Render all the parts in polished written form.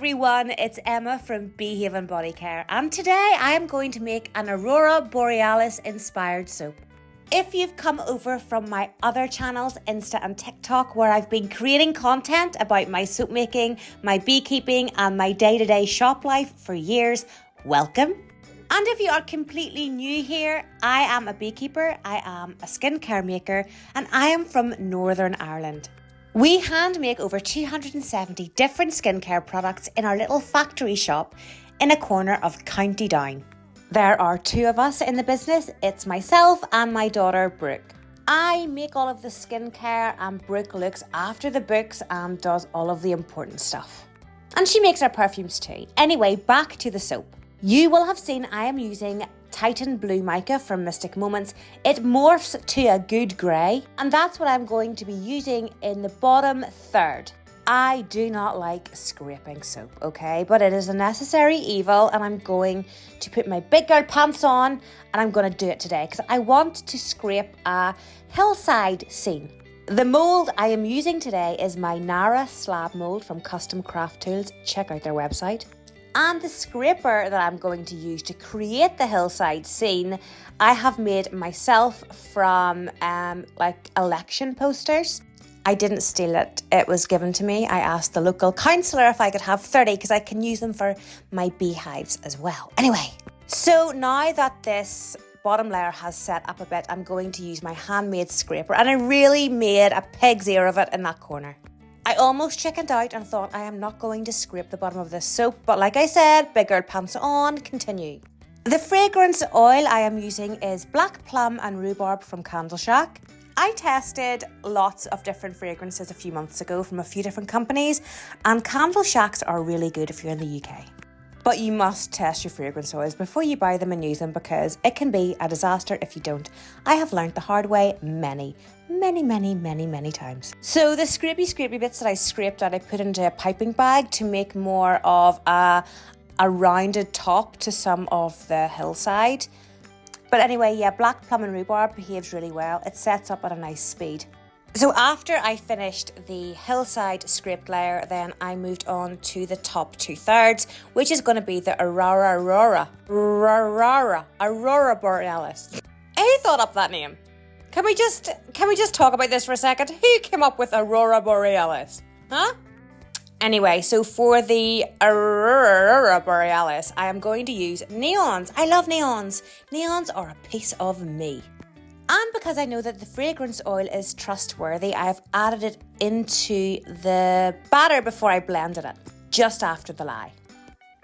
everyone, it's Emma from Bee Haven Bodycare, and today I am going to make an Aurora Borealis inspired soap. If you've come over from my other channels, Insta and TikTok, where I've been creating content about my soap making, my beekeeping and my day-to-day shop life for years, welcome. And if you are completely new here, I am a beekeeper, I am a skincare maker, and I am from Northern Ireland. We hand make over 270 different skincare products in our little factory shop in a corner of County Down. There are two of us in the business. It's myself and my daughter Brooke. I make all of the skincare and Brooke looks after the books and does all of the important stuff. And she makes our perfumes too. Anyway, back to the soap. You will have seen I am using Titan Blue Mica from Mystic Moments. It morphs to a good grey, and that's what I'm going to be using in the bottom third. I do not like scraping soap, okay? But it is a necessary evil, and I'm going to put my big girl pants on, and I'm going to do it today because I want to scrape a hillside scene. The mould I am using today is my Nara slab mould from Custom Craft Tools. Check out their website. And the scraper that I'm going to use to create the hillside scene, I have made myself from like election posters. I didn't steal it, it was given to me. I asked the local councillor if I could have 30 because I can use them for my beehives as well. Anyway, so now that this bottom layer has set up a bit, I'm going to use my handmade scraper, and I really made a pig's ear of it in that corner. I almost chickened out and thought I am not going to scrape the bottom of this soap, but like I said, big girl pants on, continue. The fragrance oil I am using is Black Plum and Rhubarb from Candle Shack. I tested lots of different fragrances a few months ago from a few different companies, and Candle Shacks are really good if you're in the UK. But you must test your fragrance oils before you buy them and use them because it can be a disaster if you don't. I have learned the hard way many times. So the scrapey bits that I scraped out, I put into a piping bag to make more of a rounded top to some of the hillside. But anyway, yeah, Black Plum and Rhubarb behaves really well. It sets up at a nice speed. So after I finished the hillside scraped layer, then I moved on to the top 2/3, which is going to be the Aurora Borealis. Who thought up that name? Can we just talk about this for a second? Who came up with Aurora Borealis? Huh? Anyway, so for the Aurora Borealis, I am going to use neons. I love neons. Neons are a piece of me. And because I know that the fragrance oil is trustworthy, I have added it into the batter before I blended it, just after the lye.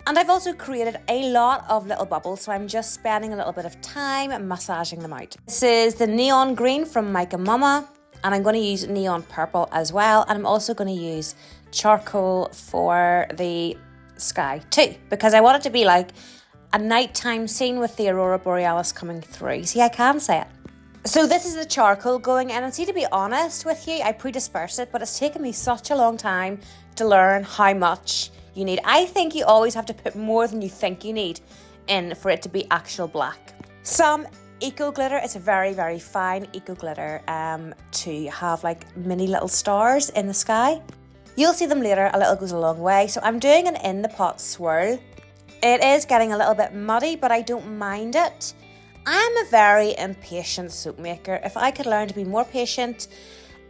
And I've also created a lot of little bubbles, so I'm just spending a little bit of time massaging them out. This is the neon green from Mica Mama, and I'm going to use neon purple as well. And I'm also going to use charcoal for the sky too, because I want it to be like a nighttime scene with the Aurora Borealis coming through. See, I can say it. So this is the charcoal going in, and see, to be honest with you, I pre-disperse it, but it's taken me such a long time to learn how much you need. I think you always have to put more than you think you need in for it to be actual black. Some eco glitter, it's a very fine eco glitter to have like mini little stars in the sky. You'll see them later, a little goes a long way. So I'm doing an in the pot swirl. It is getting a little bit muddy, but I don't mind it. I am a very impatient soap maker. If I could learn to be more patient,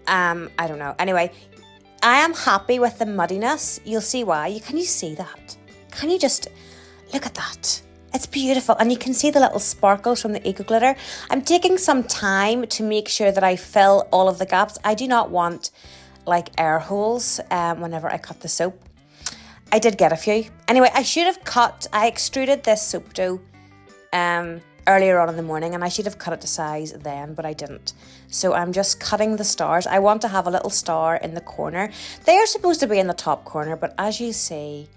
I don't know. Anyway, I am happy with the muddiness. You'll see why. Can you see that? Can you just look at that? It's beautiful. And you can see the little sparkles from the eco glitter. I'm taking some time to make sure that I fill all of the gaps. I do not want like air holes whenever I cut the soap. I did get a few. Anyway, I extruded this soap dough earlier on in the morning, and I should have cut it to size then, but I didn't. So I'm just cutting the stars. I want to have a little star in the corner. They are supposed to be in the top corner, but as you see,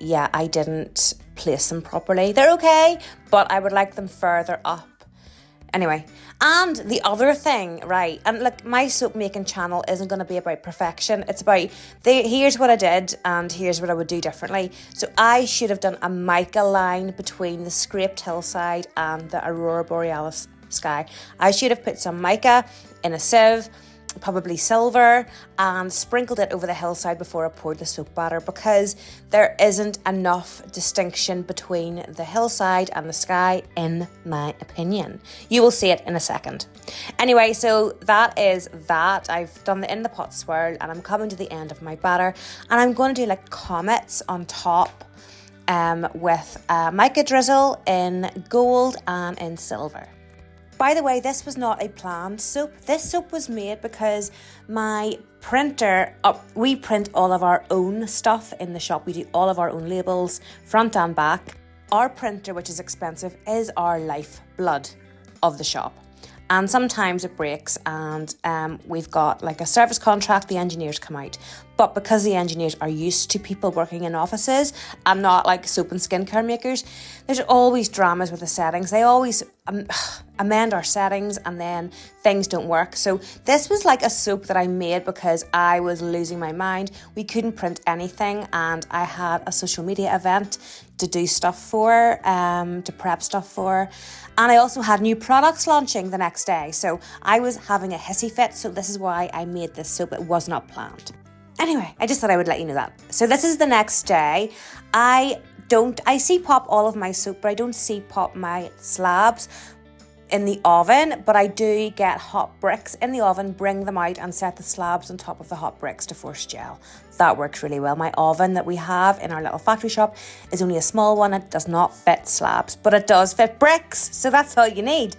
yeah, I didn't place them properly. They're okay, but I would like them further up. Anyway, and the other thing, right, and look, my soap making channel isn't going to be about perfection. It's about, here's what I did and here's what I would do differently. So I should have done a mica line between the scraped hillside and the Aurora Borealis sky. I should have put some mica in a sieve, probably silver, and sprinkled it over the hillside before I poured the soap batter, because there isn't enough distinction between the hillside and the sky, in my opinion. You will see it in a second. Anyway, so that is that. I've done the in the pot swirl, and I'm coming to the end of my batter, and I'm going to do like comets on top with mica drizzle in gold and in silver. By the way, this was not a planned soap. This soap was made because my printer, we print all of our own stuff in the shop. We do all of our own labels, front and back. Our printer, which is expensive, is our lifeblood of the shop. And sometimes it breaks, and we've got like a service contract, the engineers come out. But because the engineers are used to people working in offices and not like soap and skincare makers, there's always dramas with the settings. They always amend our settings and then things don't work. So this was like a soap that I made because I was losing my mind. We couldn't print anything, and I had a social media event to do stuff for, to prep stuff for. And I also had new products launching the next day. So I was having a hissy fit. So this is why I made this soap. It was not planned. Anyway, I just thought I would let you know that. So this is the next day. I see pop all of my soap, but I don't see pop my slabs in the oven, but I do get hot bricks in the oven, bring them out and set the slabs on top of the hot bricks to force gel. That works really well. My oven that we have in our little factory shop is only a small one. It does not fit slabs, but it does fit bricks. So that's all you need.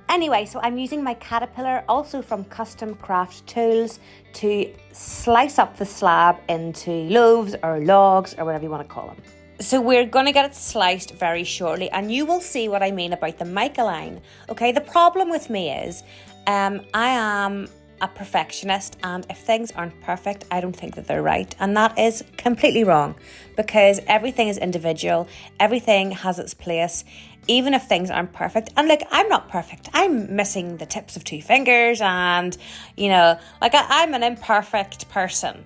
Anyway, so I'm using my Caterpillar, also from Custom Craft Tools, to slice up the slab into loaves or logs or whatever you want to call them. So we're going to get it sliced very shortly, and you will see what I mean about the mica line. Okay, the problem with me is I am a perfectionist, and if things aren't perfect, I don't think that they're right. And that is completely wrong, because everything is individual. Everything has its place, even if things aren't perfect. And look, I'm not perfect. I'm missing the tips of 2 fingers, and, you know, like I'm an imperfect person.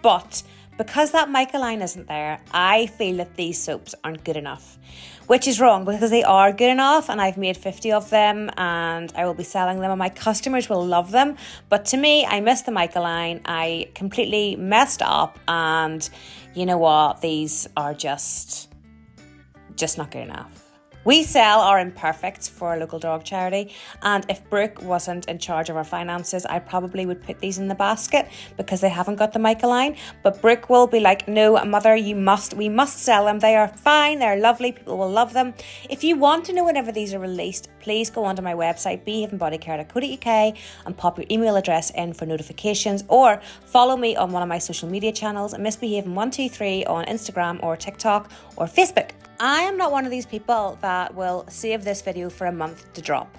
But because that mica line isn't there, I feel that these soaps aren't good enough, which is wrong, because they are good enough, and I've made 50 of them and I will be selling them and my customers will love them. But to me, I missed the mica line. I completely messed up, and you know what? These are just not good enough. We sell our imperfects for a local dog charity, and if Brooke wasn't in charge of our finances, I probably would put these in the basket because they haven't got the mica line. But Brooke will be like, no, mother, we must sell them. They are fine, they're lovely, people will love them. If you want to know whenever these are released, please go onto my website, beehavenbodycare.co.uk, and pop your email address in for notifications, or follow me on one of my social media channels, Miss Behaven123 on Instagram or TikTok or Facebook. I am not one of these people that will save this video for a month to drop.